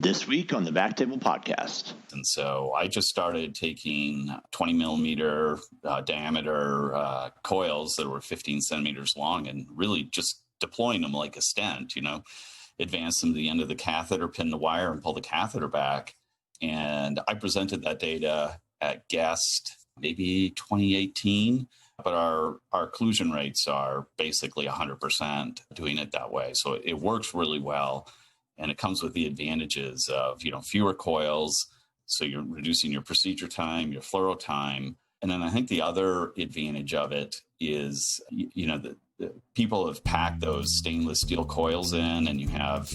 This week on the BackTable podcast. And so I just started taking 20 millimeter diameter coils that were 15 centimeters long and really just deploying them like a stent, advance them to the end of the catheter, pin the wire and pull the catheter back. And I presented that data at Guest maybe 2018, but our occlusion rates are basically 100% doing it that way. So it works really well. And it comes with the advantages of, fewer coils. So you're reducing your procedure time, your fluoro time. And then I think the other advantage of it is, the people have packed those stainless steel coils in and you can have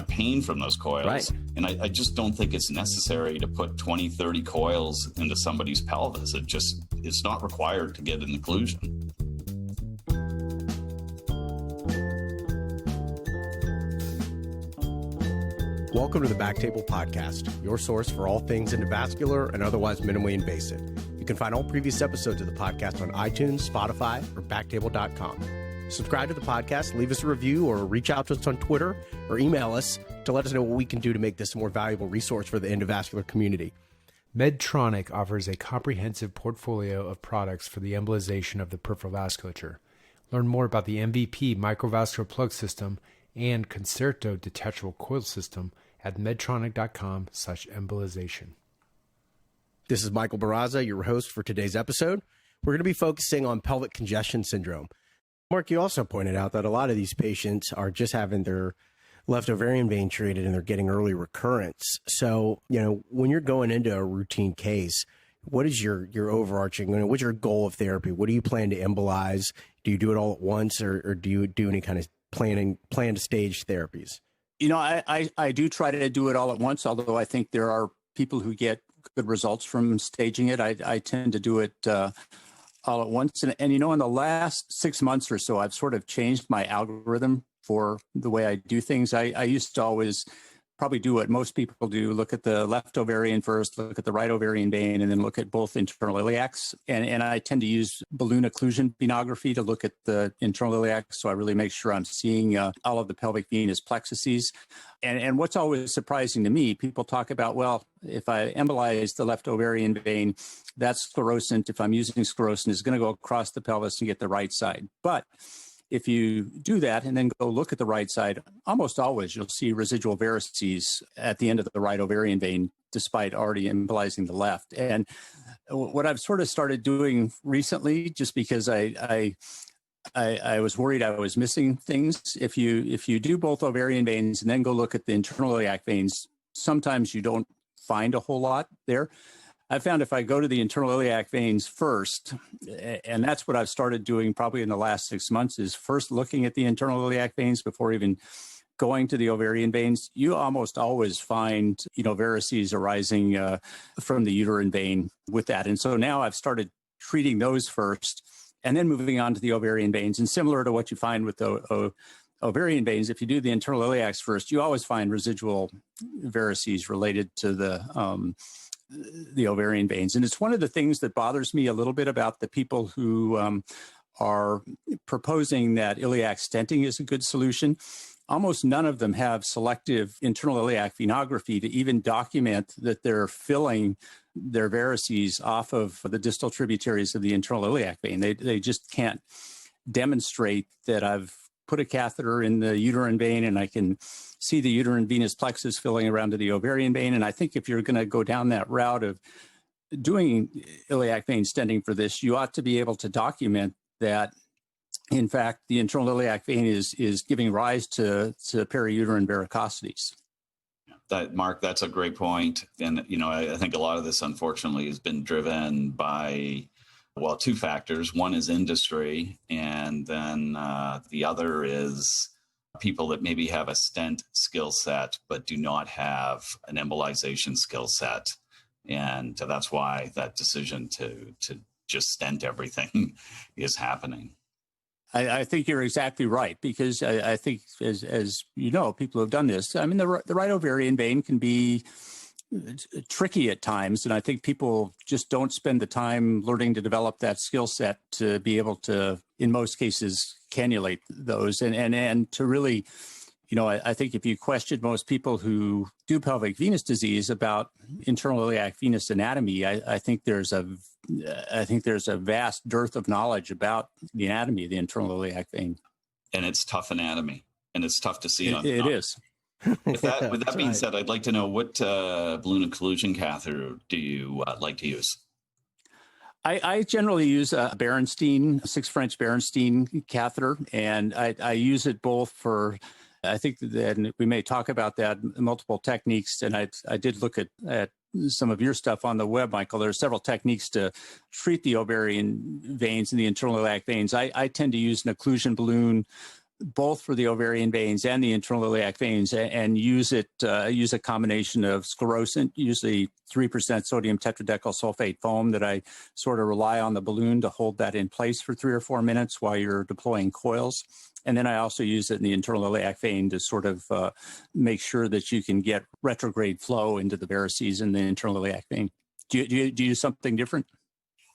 pain from those coils. Right. And I just don't think it's necessary to put 20, 30 coils into somebody's pelvis. It's not required to get an occlusion. Welcome to the BackTable podcast, your source for all things endovascular and otherwise minimally invasive. You can find all previous episodes of the podcast on iTunes, Spotify, or backtable.com. Subscribe to the podcast, leave us a review, or reach out to us on Twitter or email us to let us know what we can do to make this a more valuable resource for the endovascular community. Medtronic offers a comprehensive portfolio of products for the embolization of the peripheral vasculature. Learn more about the MVP microvascular plug system and Concerto detachable coil system at medtronic.com/embolization. This is Michael Barraza, your host for today's episode. We're going to be focusing on pelvic congestion syndrome. Mark, you also pointed out that a lot of these patients are just having their left ovarian vein treated and they're getting early recurrence. So, when you're going into a routine case, what is your overarching, what's your goal of therapy? What do you plan to embolize? Do you do it all at once or do you do any kind of planned stage therapies? I do try to do it all at once, although I think there are people who get good results from staging it. I tend to do it all at once. And in the last 6 months or so, I've sort of changed my algorithm for the way I do things. I used to always probably do what most people do, look at the left ovarian first, look at the right ovarian vein, and then look at both internal iliacs. And I tend to use balloon occlusion venography to look at the internal iliac, so I really make sure I'm seeing all of the pelvic venous plexuses. And what's always surprising to me, people talk about, well, if I embolize the left ovarian vein, that's sclerosant. If I'm using sclerosant, it's going to go across the pelvis and get the right side. But if you do that and then go look at the right side, almost always you'll see residual varices at the end of the right ovarian vein, despite already embolizing the left. And what I've sort of started doing recently, just because I was worried I was missing things, if you do both ovarian veins and then go look at the internal iliac veins, sometimes you don't find a whole lot there. I found if I go to the internal iliac veins first, and that's what I've started doing probably in the last 6 months, is first looking at the internal iliac veins before even going to the ovarian veins, you almost always find, varices arising from the uterine vein with that. And so now I've started treating those first and then moving on to the ovarian veins. And similar to what you find with the ovarian veins, if you do the internal iliacs first, you always find residual varices related to the ovarian veins. And it's one of the things that bothers me a little bit about the people who are proposing that iliac stenting is a good solution. Almost none of them have selective internal iliac venography to even document that they're filling their varices off of the distal tributaries of the internal iliac vein. They just can't demonstrate that I've put a catheter in the uterine vein and I can see the uterine venous plexus filling around to the ovarian vein. And I think if you're going to go down that route of doing iliac vein stenting for this, you ought to be able to document that, in fact, the internal iliac vein is giving rise to periuterine varicosities. Mark, that's a great point. And, I think a lot of this, unfortunately, has been driven by, two factors. One is industry, and then the other is people that maybe have a stent skill set but do not have an embolization skill set. And that's why that decision to just stent everything is happening. I think you're exactly right, because I think, as you know, people who have done this, I mean, the right ovarian vein can be tricky at times. And I think people just don't spend the time learning to develop that skill set to be able to, in most cases, cannulate those and to really, I think if you question most people who do pelvic venous disease about internal iliac venous anatomy, I think there's a vast dearth of knowledge about the anatomy of the internal iliac vein. And it's tough anatomy, and it's tough to see. It is. With that being said, I'd like to know what balloon occlusion catheter do you like to use? I generally use a Berenstein, 6 French Berenstein catheter, and I use it both for, I think that we may talk about that, multiple techniques, and I did look at some of your stuff on the web, Michael. There are several techniques to treat the ovarian veins and the internal iliac veins. I tend to use an occlusion balloon both for the ovarian veins and the internal iliac veins, and use a combination of sclerosant, usually 3% sodium tetradecyl sulfate foam, that I sort of rely on the balloon to hold that in place for 3 or 4 minutes while you're deploying coils. And then I also use it in the internal iliac vein to sort of make sure that you can get retrograde flow into the varices in the internal iliac vein. Do you use something different?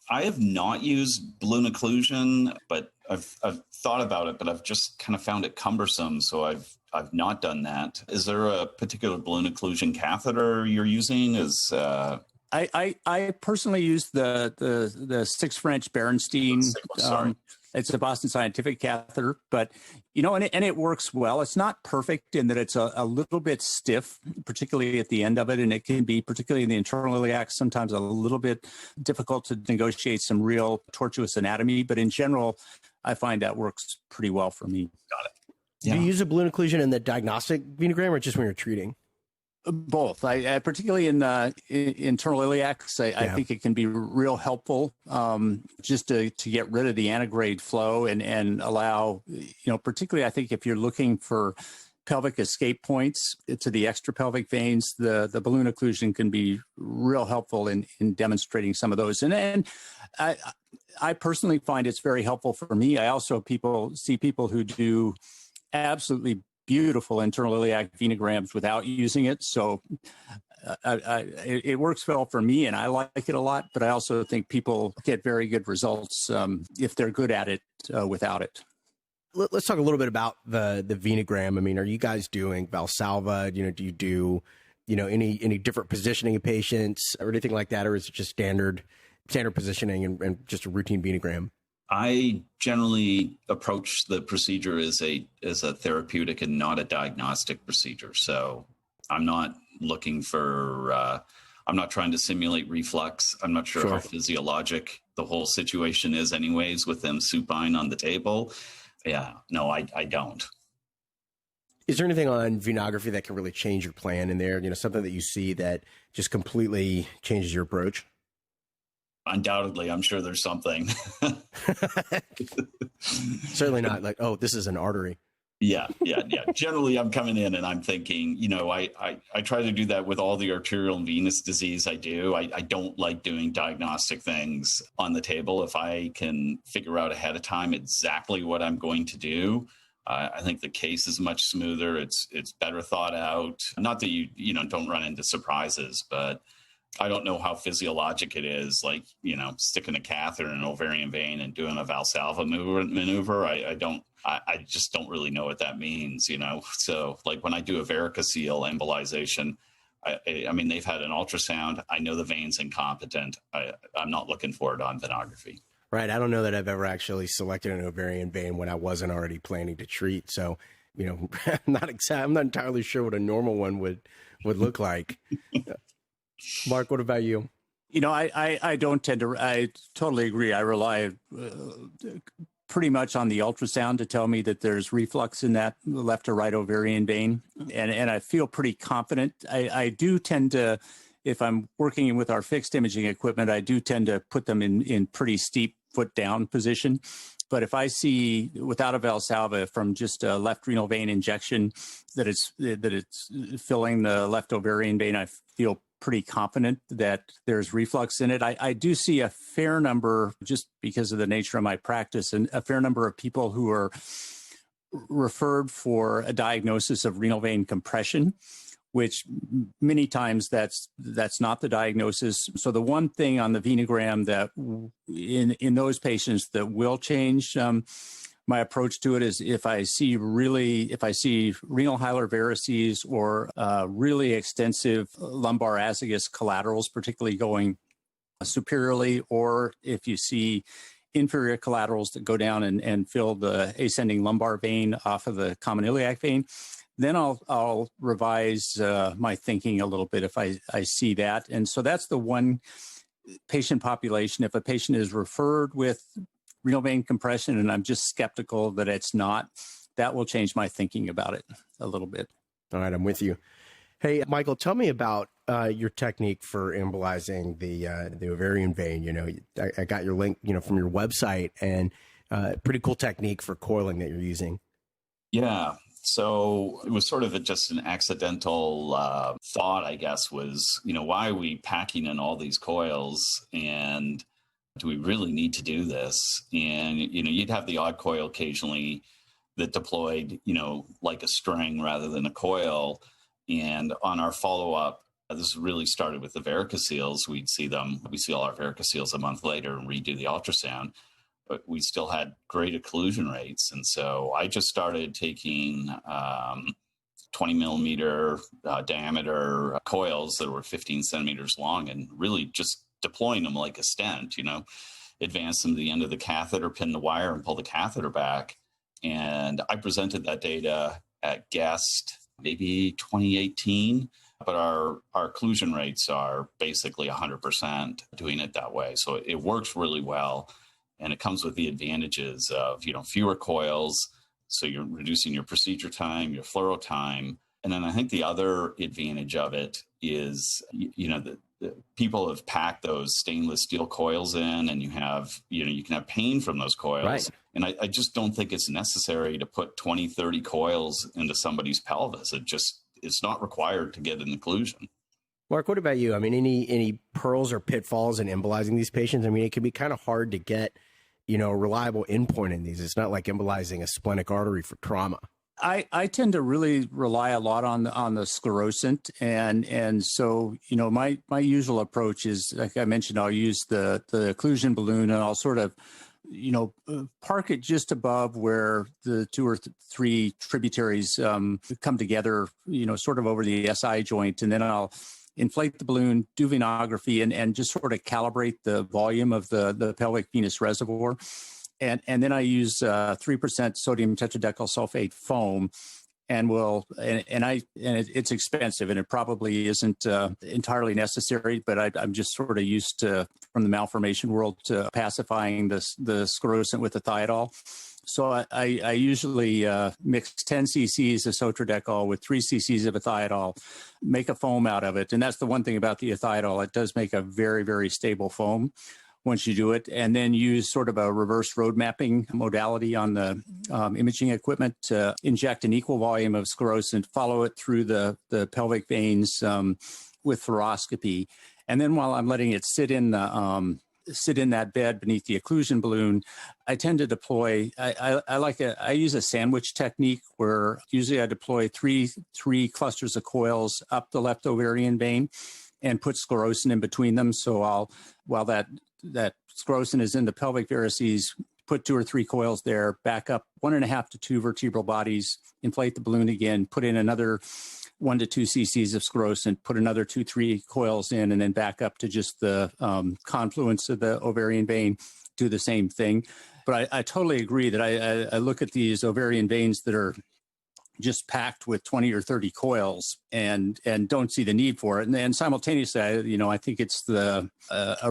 I have not used balloon occlusion, but I've thought about it, but I've just kind of found it cumbersome, so I've not done that. Is there a particular balloon occlusion catheter you're using? I personally use the 6 French Berenstein. It's a Boston Scientific catheter, but and it works well. It's not perfect in that it's a little bit stiff, particularly at the end of it, and it can be, particularly in the internal iliac, sometimes a little bit difficult to negotiate some real tortuous anatomy. But in general, I find that works pretty well for me. Got it. Yeah. Do you use a balloon occlusion in the diagnostic venogram or just when you're treating? Both. I particularly in internal iliacs, I think it can be real helpful just to get rid of the antegrade flow and allow, particularly I think if you're looking for pelvic escape points to the extrapelvic veins, the balloon occlusion can be real helpful in demonstrating some of those. And I personally find it's very helpful for me. I also see people who do absolutely beautiful internal iliac venograms without using it. So it works well for me, and I like it a lot, but I also think people get very good results if they're good at it without it. Let's talk a little bit about the venogram. I mean, are you guys doing Valsalva? Do you do, any different positioning of patients or anything like that? Or is it just standard positioning and just a routine venogram? I generally approach the procedure as a therapeutic and not a diagnostic procedure. So I'm not looking for, I'm not trying to simulate reflux. I'm not sure how physiologic the whole situation is anyways with them supine on the table. Yeah, no, I don't. Is there anything on venography that can really change your plan in there? Something that you see that just completely changes your approach? Undoubtedly, I'm sure there's something. Certainly not like, oh, this is an artery. Yeah. Generally, I'm coming in and I'm thinking, I try to do that with all the arterial and venous disease I do. I don't like doing diagnostic things on the table. If I can figure out ahead of time exactly what I'm going to do, I think the case is much smoother. It's better thought out. Not that you don't run into surprises, but I don't know how physiologic it is, like, sticking a catheter in an ovarian vein and doing a Valsalva maneuver. I just don't really know what that means, So like when I do a varicocele embolization, I mean, they've had an ultrasound. I know the vein's incompetent. I'm not looking for it on venography. Right. I don't know that I've ever actually selected an ovarian vein when I wasn't already planning to treat. So, I'm not entirely sure what a normal one would look like. Mark, what about you? I totally agree. I rely pretty much on the ultrasound to tell me that there's reflux in that left or right ovarian vein. And I feel pretty confident. I do tend to, if I'm working with our fixed imaging equipment, I do tend to put them in pretty steep foot down position. But if I see without a Valsalva from just a left renal vein injection that it's filling the left ovarian vein, I feel pretty confident that there's reflux in it. I do see a fair number, just because of the nature of my practice, and a fair number of people who are referred for a diagnosis of renal vein compression, which many times that's not the diagnosis. So the one thing on the venogram that in those patients that will change my approach to it is if I see renal hilar varices or really extensive lumbar azygous collaterals, particularly going superiorly, or if you see inferior collaterals that go down and fill the ascending lumbar vein off of the common iliac vein, then I'll revise my thinking a little bit if I see that. And so that's the one patient population. If a patient is referred with renal vein compression and I'm just skeptical that it's not, that will change my thinking about it a little bit. All right, I'm with you. Hey, Michael, tell me about your technique for embolizing the ovarian vein. You know, I got your link, from your website, and pretty cool technique for coiling that you're using. Yeah. So it was sort of just an accidental thought, I guess, was, why are we packing in all these coils, and do we really need to do this? And, you'd have the odd coil occasionally that deployed, like a string rather than a coil. And on our follow-up, this really started with the varicoceles. We see all our varicoceles a month later and redo the ultrasound, but we still had great occlusion rates. And so I just started taking 20 millimeter diameter coils that were 15 centimeters long and really just deploying them like a stent, advance them to the end of the catheter, pin the wire, and pull the catheter back. And I presented that data at Guest maybe 2018, but our occlusion rates are basically 100% doing it that way. So it works really well, and it comes with the advantages of, fewer coils. So you're reducing your procedure time, your fluoro time. And then I think the other advantage of it is, the people have packed those stainless steel coils in, and you can have pain from those coils. Right. And I just don't think it's necessary to put 20, 30 coils into somebody's pelvis. It's not required to get an occlusion. Mark, what about you? I mean, any pearls or pitfalls in embolizing these patients? I mean, it can be kind of hard to get, a reliable endpoint in these. It's not like embolizing a splenic artery for trauma. I tend to really rely a lot on the sclerosant, and so my usual approach is, like I mentioned, I'll use the occlusion balloon, and I'll sort of park it just above where the two or three tributaries come together, sort of over the SI joint, and then I'll inflate the balloon, do venography, and just sort of calibrate the volume of the pelvic venous reservoir. And then I use 3% sodium tetradecyl sulfate foam, and it's expensive, and it probably isn't entirely necessary, but I'm just sort of used to, from the malformation world, to pacifying the sclerosant with the thiodol. So I usually mix 10 cc's of sotradecol with 3 cc's of a thiodol, make a foam out of it. And that's the one thing about the thiodol. It does make a very, very stable foam once you do it, and then use sort of a reverse road mapping modality on the imaging equipment to inject an equal volume of sclerosant, follow it through the pelvic veins with fluoroscopy. And then while I'm letting it sit in that bed beneath the occlusion balloon, I tend to deploy, I use a sandwich technique where usually I deploy three clusters of coils up the left ovarian vein and put sclerosant in between them. So while that sclerosant is in the pelvic varices, put 2 or 3 coils there, back up 1.5 to 2 vertebral bodies, inflate the balloon again, put in another 1 to 2 cc's of sclerosant, put another 2-3 coils in, and then back up to just the confluence of the ovarian vein, do the same thing. But I totally agree that I look at these ovarian veins that are just packed with 20 or 30 coils and don't see the need for it. And simultaneously, I think it's a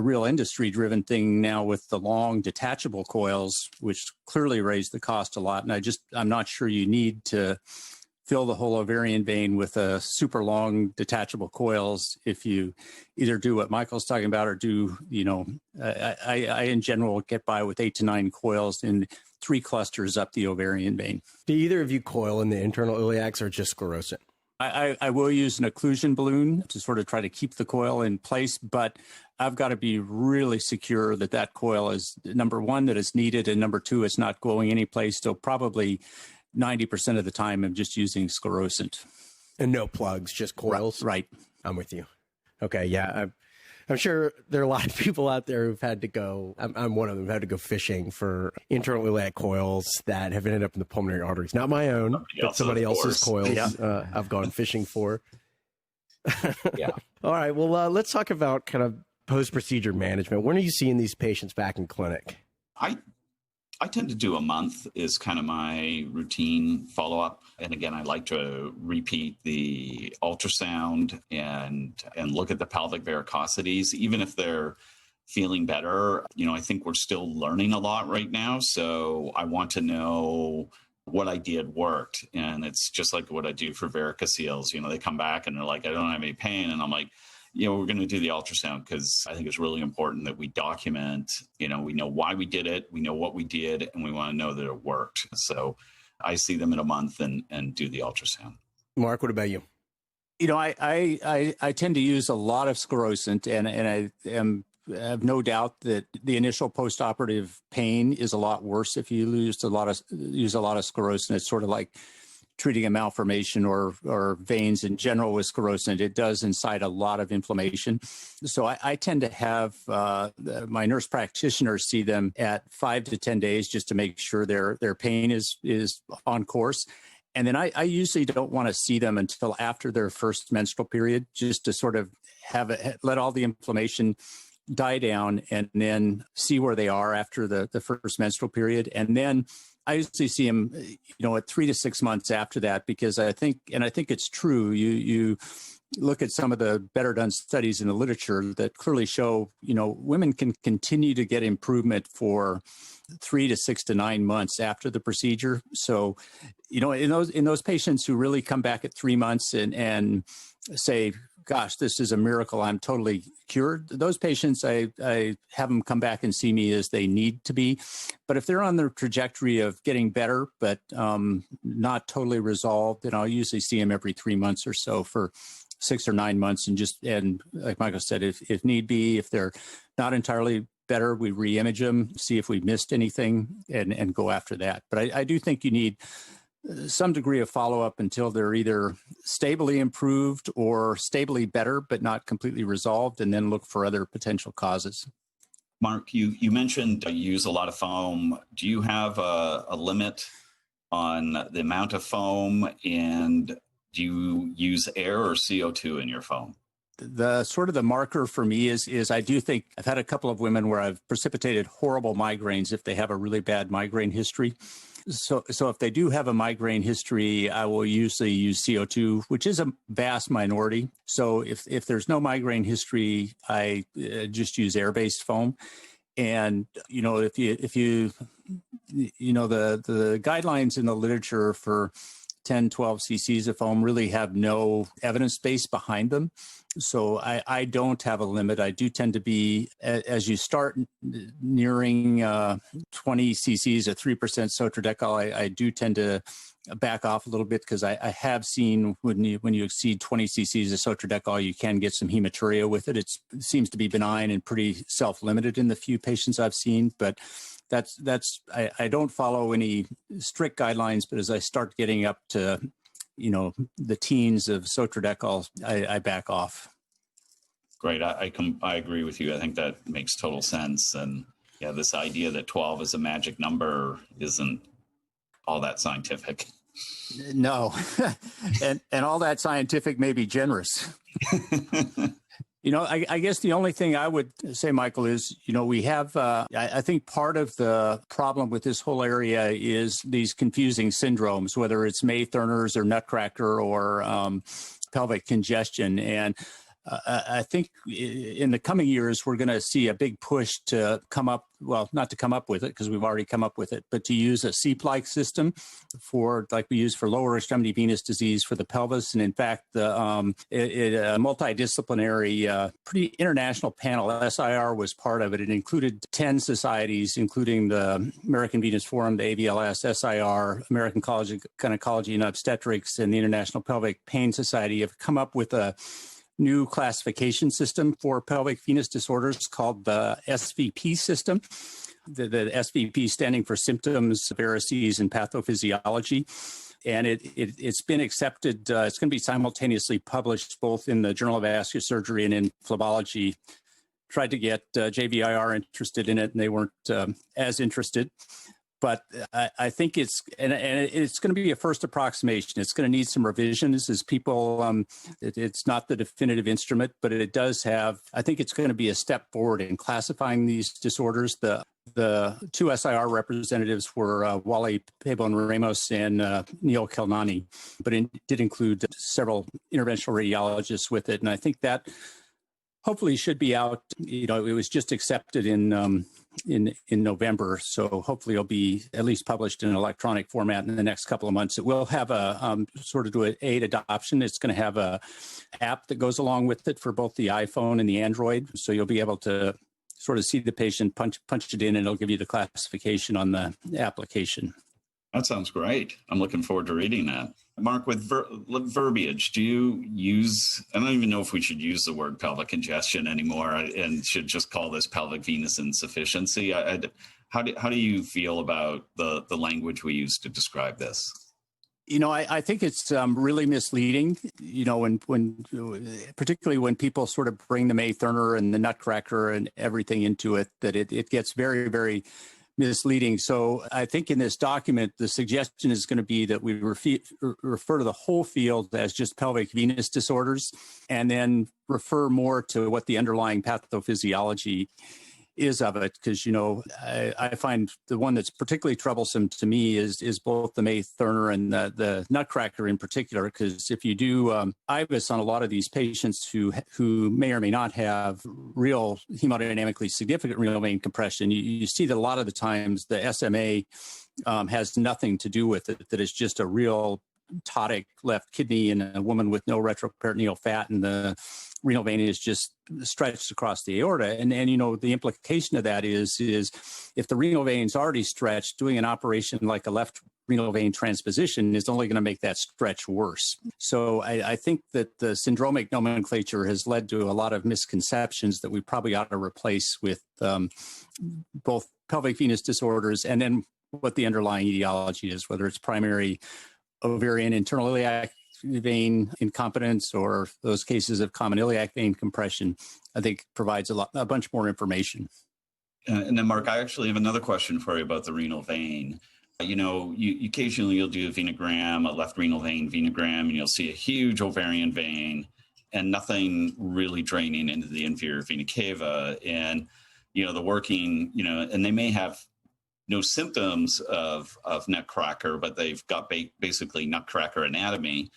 real industry driven thing now with the long detachable coils, which clearly raise the cost a lot. And I'm not sure you need to fill the whole ovarian vein with a super long detachable coils if you either do what Michael's talking about or do, I in general get by with 8 to 9 coils in 3 clusters up the ovarian vein. Do either of you coil in the internal iliacs or just sclerosant? I will use an occlusion balloon to sort of try to keep the coil in place, but I've got to be really secure that coil is, number one, that it's needed, and number two, it's not going anyplace. So probably 90% of the time I'm just using sclerosant. And no plugs, just coils? Right. I'm with you. Okay, yeah. I'm sure there are a lot of people out there who've had to go, I'm one of them, who had to go fishing for internal iliac coils that have ended up in the pulmonary arteries. Not my own, but somebody else's coils I've gone fishing for. Yeah. All right. Well, let's talk about kind of post-procedure management. When are you seeing these patients back in clinic? I tend to do a month is kind of my routine follow-up. And again, I like to repeat the ultrasound and look at the pelvic varicosities, even if they're feeling better. I think we're still learning a lot right now. So I want to know what I did worked. And it's just like what I do for varicoceles. They come back and they're like, I don't have any pain. And I'm like, we're going to do the ultrasound because I think it's really important that we document, we know why we did it, we know what we did, and we want to know that it worked. So I see them in a month and do the ultrasound. Mark, what about you? I tend to use a lot of sclerosant, and I have no doubt that the initial postoperative pain is a lot worse if you use a lot of sclerosant. It's sort of like treating a malformation or veins in general with sclerosant. It does incite a lot of inflammation. So I tend to have my nurse practitioners see them at 5 to 10 days just to make sure their pain is on course. And then I usually don't want to see them until after their first menstrual period, just to sort of let all the inflammation die down and then see where they are after the first menstrual period. And then I usually see them, at 3 to 6 months after that, because I think it's true. You look at some of the better done studies in the literature that clearly show, women can continue to get improvement for 3 to 6 to 9 months after the procedure. So, in those patients who really come back at 3 months and say, gosh, this is a miracle, I'm totally cured. Those patients, I have them come back and see me as they need to be. But if they're on their trajectory of getting better, but not totally resolved, then I'll usually see them every 3 months or so for 6 or 9 months. And like Michael said, if need be, if they're not entirely better, we re-image them, see if we missed anything and go after that. But I do think you need some degree of follow-up until they're either stably improved or stably better, but not completely resolved, and then look for other potential causes. Mark, you mentioned you use a lot of foam. Do you have a limit on the amount of foam, and do you use air or CO2 in your foam? The sort of the marker for me is I do think I've had a couple of women where I've precipitated horrible migraines if they have a really bad migraine history. So if they do have a migraine history, I will usually use CO2, which is a vast minority. So if there's no migraine history, I just use air-based foam. And, if you the guidelines in the literature for 10, 12 cc's of foam really have no evidence base behind them. So I don't have a limit. I do tend to be, as you start nearing 20 cc's at 3% Sotradecol, I do tend to back off a little bit, because I have seen when you exceed 20 cc's of Sotradecol, you can get some hematuria with it. It seems to be benign and pretty self-limited in the few patients I've seen, but I don't follow any strict guidelines, but as I start getting up to, the teens of Sotradecol, I back off. Great. I agree with you. I think that makes total sense. And yeah, this idea that 12 is a magic number isn't all that scientific. No, and all that scientific may be generous. I guess the only thing I would say, Michael, is, we have, I think part of the problem with this whole area is these confusing syndromes, whether it's Meissner's or Nutcracker or pelvic congestion. And I think in the coming years, we're going to see a big push to come up, well, not to come up with it because we've already come up with it, but to use a SEEP-like system like we use for lower extremity venous disease for the pelvis. And in fact, a multidisciplinary, pretty international panel, SIR was part of it. It included 10 societies, including the American Venous Forum, the AVLS, SIR, American College of Gynecology and Obstetrics, and the International Pelvic Pain Society have come up with a new classification system for pelvic venous disorders called the SVP system. The SVP standing for symptoms, varices, and pathophysiology. And it's been accepted. It's going to be simultaneously published both in the Journal of Vascular Surgery and in Phlebology tried to get JVIR interested in it, and they weren't as interested. But I think it's going to be a first approximation. It's going to need some revisions as people, it's not the definitive instrument, but it does have, I think it's going to be a step forward in classifying these disorders. The two SIR representatives were Wally Pabon-Ramos and Neil Kelnani, but it did include several interventional radiologists with it. And I think that hopefully should be out. It was just accepted in November, so hopefully it'll be at least published in an electronic format in the next couple of months. It will have a sort of to aid adoption. It's going to have a app that goes along with it for both the iPhone and the Android, so you'll be able to sort of see the patient, punch it in, and it'll give you the classification on the application. That sounds great. I'm looking forward to reading that. Mark, with verbiage, do you use, I don't even know if we should use the word pelvic congestion anymore and should just call this pelvic venous insufficiency. How do you feel about the language we use to describe this? I think it's really misleading, when particularly when people sort of bring the Meissner and the Nutcracker and everything into it, that it gets very, very misleading. So I think in this document, the suggestion is going to be that we refer to the whole field as just pelvic venous disorders, and then refer more to what the underlying pathophysiology is of it. Because, I find the one that's particularly troublesome to me is both the Meissner and the Nutcracker in particular. Because if you do IVUS on a lot of these patients who may or may not have real hemodynamically significant renal vein compression, you see that a lot of the times the SMA has nothing to do with it, that it's just a real ptotic left kidney in a woman with no retroperitoneal fat, and the renal vein is just stretched across the aorta. And the implication of that is if the renal vein is already stretched, doing an operation like a left renal vein transposition is only going to make that stretch worse. So I think that the syndromic nomenclature has led to a lot of misconceptions that we probably ought to replace with both pelvic venous disorders and then what the underlying etiology is, whether it's primary ovarian internal iliac vein incompetence or those cases of common iliac vein compression. I think provides a bunch more information. And then, Mark, I actually have another question for you about the renal vein. You occasionally you'll do a venogram, a left renal vein venogram, and you'll see a huge ovarian vein and nothing really draining into the inferior vena cava. And, the working, and they may have no symptoms of Nutcracker, but they've got basically Nutcracker anatomy.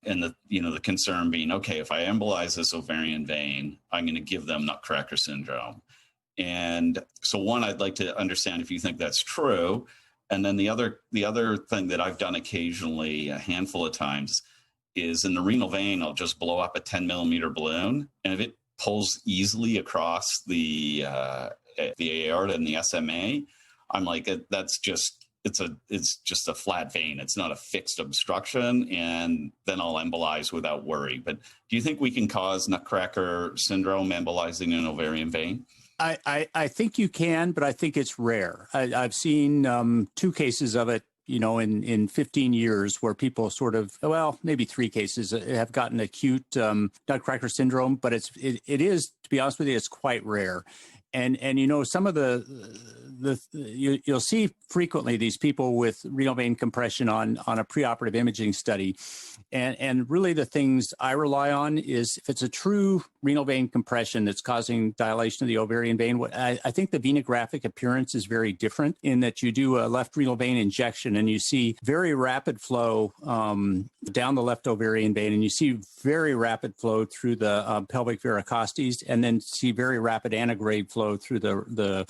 And the concern being, okay, if I embolize this ovarian vein, I'm going to give them Nutcracker syndrome. And so one, I'd like to understand if you think that's true. And then the other thing that I've done occasionally, a handful of times, is in the renal vein, I'll just blow up a 10 millimeter balloon. And if it pulls easily across the aorta and the SMA, I'm like, it's just a flat vein. It's not a fixed obstruction. And then I'll embolize without worry. But do you think we can cause Nutcracker syndrome embolizing an ovarian vein? I think you can, but I think it's rare. I've seen 2 cases of it, in 15 years where people sort of, maybe 3 cases have gotten acute Nutcracker syndrome, but it is, to be honest with you, it's quite rare. And some of you'll see frequently these people with renal vein compression on a preoperative imaging study. And really the things I rely on is if it's a true renal vein compression that's causing dilation of the ovarian vein, I think the venographic appearance is very different in that you do a left renal vein injection and you see very rapid flow down the left ovarian vein, and you see very rapid flow through the pelvic varicosities, and then see very rapid antegrade flow through the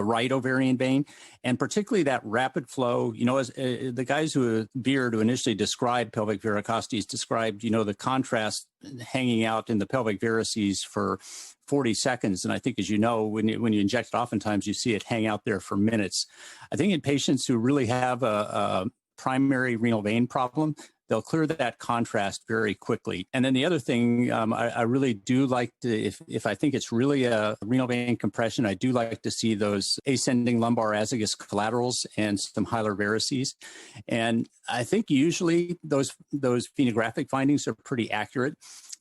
right ovarian vein. And particularly that rapid flow, as the guys who initially described pelvic varicosities described, the contrast hanging out in the pelvic varices for 40 seconds. And I think, as when you inject it, oftentimes you see it hang out there for minutes. I think in patients who really have a primary renal vein problem, they'll clear that contrast very quickly. And then the other thing, I really do like to, if I think it's really a renal vein compression, I do like to see those ascending lumbar azygous collaterals and some hilar varices. And I think usually those venographic findings are pretty accurate.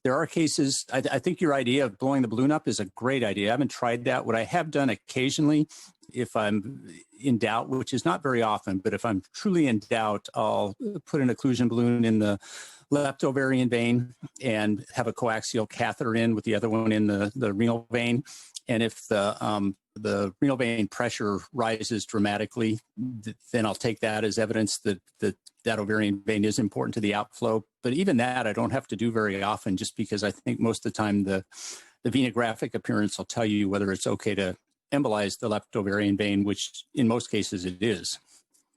There are cases, I think your idea of blowing the balloon up is a great idea. I haven't tried that. What I have done occasionally, if I'm in doubt, which is not very often, but if I'm truly in doubt, I'll put an occlusion balloon in the left ovarian vein and have a coaxial catheter in with the other one in the renal vein. And if the renal vein pressure rises dramatically, then I'll take that as evidence that ovarian vein is important to the outflow. But even that, I don't have to do very often, just because I think most of the time the venographic appearance will tell you whether it's okay to embolize the left ovarian vein, which in most cases it is.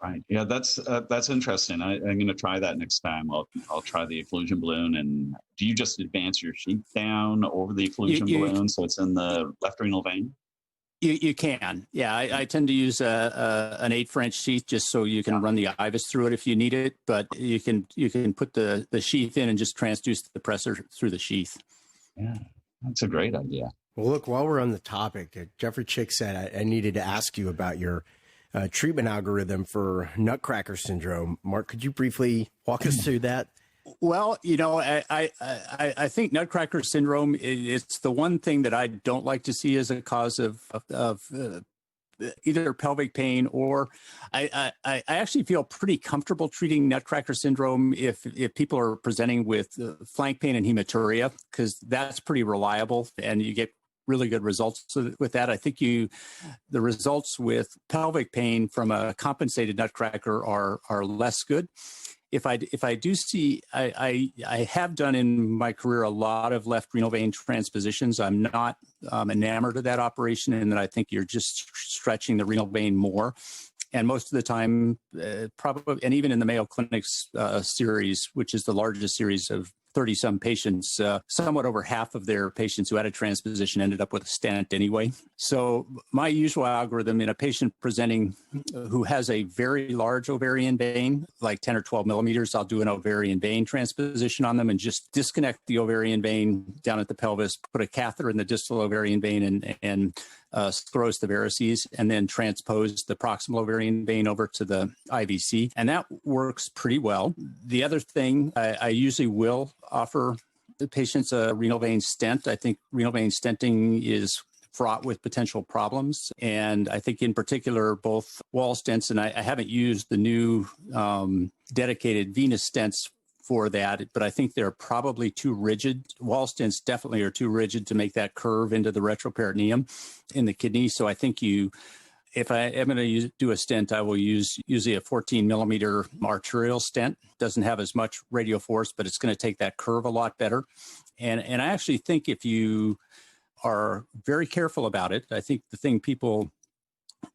Right. Yeah, that's interesting. I'm going to try that next time. I'll try the occlusion balloon. And do you just advance your sheath down over the occlusion balloon so it's in the left renal vein? You can. Yeah, I tend to use an 8 French sheath just so you can run the IVUS through it if you need it. But you can put the sheath in and just transduce the pressure through the sheath. Yeah, that's a great idea. Well, look, while we're on the topic, Jeffrey Chick said I needed to ask you about your treatment algorithm for Nutcracker syndrome. Mark, could you briefly walk us through that? Well, I think Nutcracker syndrome, it's the one thing that I don't like to see as a cause of either pelvic pain, or I actually feel pretty comfortable treating Nutcracker syndrome if people are presenting with flank pain and hematuria, because that's pretty reliable and you get really good results with that. I think the results with pelvic pain from a compensated Nutcracker are less good. If I do see, I have done in my career a lot of left renal vein transpositions. I'm not enamored of that operation, and that I think you're just stretching the renal vein more. And most of the time, probably, and even in the Mayo Clinic's series, which is the largest series of 30-some patients, somewhat over half of their patients who had a transposition ended up with a stent anyway. So my usual algorithm in a patient presenting who has a very large ovarian vein, like 10 or 12 millimeters, I'll do an ovarian vein transposition on them and just disconnect the ovarian vein down at the pelvis, put a catheter in the distal ovarian vein and sclerose the varices, and then transpose the proximal ovarian vein over to the IVC. And that works pretty well. The other thing, I usually will offer the patients a renal vein stent. I think renal vein stenting is fraught with potential problems. And I think in particular, both wall stents, and I haven't used the new dedicated venous stents for that, but I think they're probably too rigid. Wall stents definitely are too rigid to make that curve into the retroperitoneum in the kidney. So I think if I am going to do a stent, I will use usually a 14 millimeter arterial stent. Doesn't have as much radial force, but it's going to take that curve a lot better. And I actually think if you are very careful about it, I think the thing people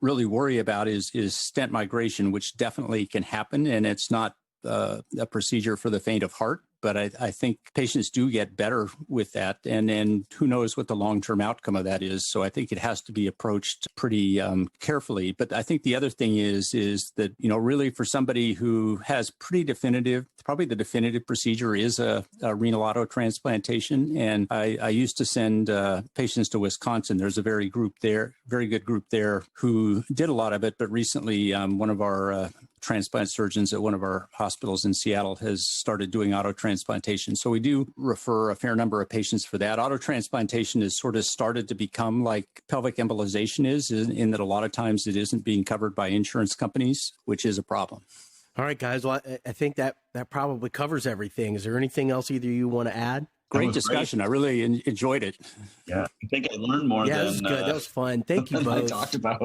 really worry about is stent migration, which definitely can happen, and it's not a procedure for the faint of heart. But I think patients do get better with that. And who knows what the long-term outcome of that is. So I think it has to be approached pretty carefully. But I think the other thing is that, really for somebody who has pretty definitive, probably the definitive procedure is a renal autotransplantation. And I used to send patients to Wisconsin. There's a very good group there who did a lot of it. But recently, one of our transplant surgeons at one of our hospitals in Seattle has started doing autotransplantation. So we do refer a fair number of patients for that. Autotransplantation has sort of started to become like pelvic embolization is, in that a lot of times it isn't being covered by insurance companies, which is a problem. All right, guys. Well, I think that probably covers everything. Is there anything else either you want to add? Great discussion. Great. I really enjoyed it. Yeah, I think I learned more than... that was good. That was fun. Thank you both. I talked about.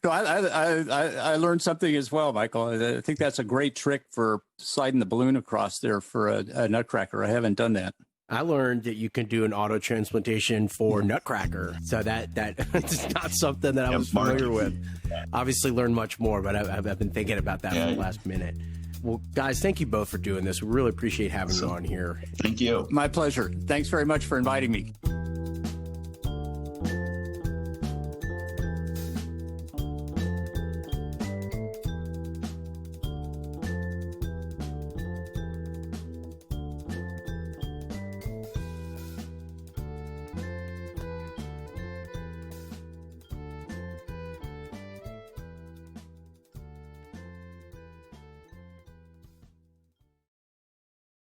No, I learned something as well, Michael. I think that's a great trick for sliding the balloon across there for a Nutcracker. I haven't done that. I learned that you can do an auto transplantation for Nutcracker. So that it's not something that I was familiar with. Obviously learned much more, but I've been thinking about that for the last minute. Well, guys, thank you both for doing this. We really appreciate having you on here. Thank you. My pleasure. Thanks very much for inviting me.